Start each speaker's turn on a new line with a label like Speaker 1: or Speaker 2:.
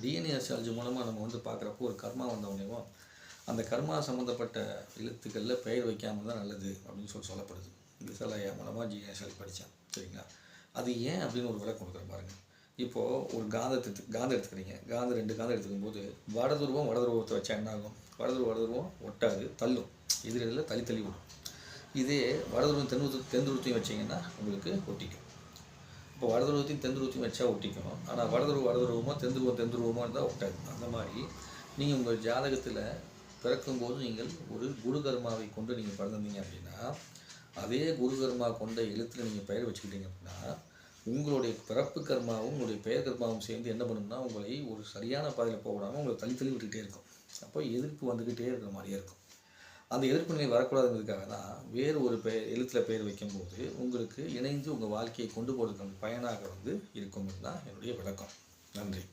Speaker 1: DNA astrology மூலமாக நம்ம வந்து பார்க்குறப்போ ஒரு கர்மா வந்தவொடனேவும் அந்த கர்மா சம்மந்தப்பட்ட எழுத்துக்களில் பெயர் வைக்காமல் தான் நல்லது அப்படின்னு சொல்லப்படுது. இந்த சிலையா மூலமாக டிஎன்ஏ அஸ்ட்ராலஜி படித்தேன். சரிங்களா? அது ஏன் அப்படின்னு ஒரு விளக்கம் கொடுக்குறேன் பாருங்கள். இப்போது ஒரு காந்தம் எடுத்துக்கிறீங்க. காந்தம் 2 காந்தம் எடுத்துக்கும்போது வடதுருவத்தை வச்சா என்ன ஆகும்? வடதுருவம் ஒட்டாது, தள்ளும். எதிரில் தள்ளி விடும். இதே வடதுருவம் தென்துருவத்தையும் வச்சிங்கன்னா உங்களுக்கு ஒட்டிக்கும். இப்போ வடதுருவத்தையும் தென்துருவத்தையும் வச்சா ஒட்டிக்கும். ஆனால் வடதுருவமோ தென்துருவமோ இருந்தால் ஒட்டாது. அந்த மாதிரி நீங்கள் உங்கள் ஜாதகத்தில் பிறக்கும்போது நீங்கள் ஒரு குரு கர்மாவை கொண்டு நீங்கள் பிறந்திருந்தீங்க அப்படின்னா, அதே குரு கர்மா கொண்ட எழுத்தில் நீங்கள் பெயர் வச்சுக்கிட்டீங்க அப்படின்னா, உங்களுடைய பிறப்பு கர்மாவும் உங்களுடைய பெயர் கர்மாவும் சேர்ந்து என்ன பண்ணும்னா, உங்களை ஒரு சரியான பாதையில் போகாமல் உங்களை தள்ளி விட்டுக்கிட்டே இருக்கும். அப்போ எதிர்ப்பு வந்துக்கிட்டே இருக்கிற மாதிரியே இருக்கும். அந்த எதிர்ப்பு நிலை வரக்கூடாதுங்கிறதுக்காக தான் வேறு ஒரு எழுத்தில் பெயர் வைக்கும்போது உங்களுக்கு இணைந்து உங்கள் வாழ்க்கையை கொண்டு போகிறதுக்கான பயனாக வந்து இருக்குங்கிறது தான் என்னுடைய விளக்கம். நன்றி.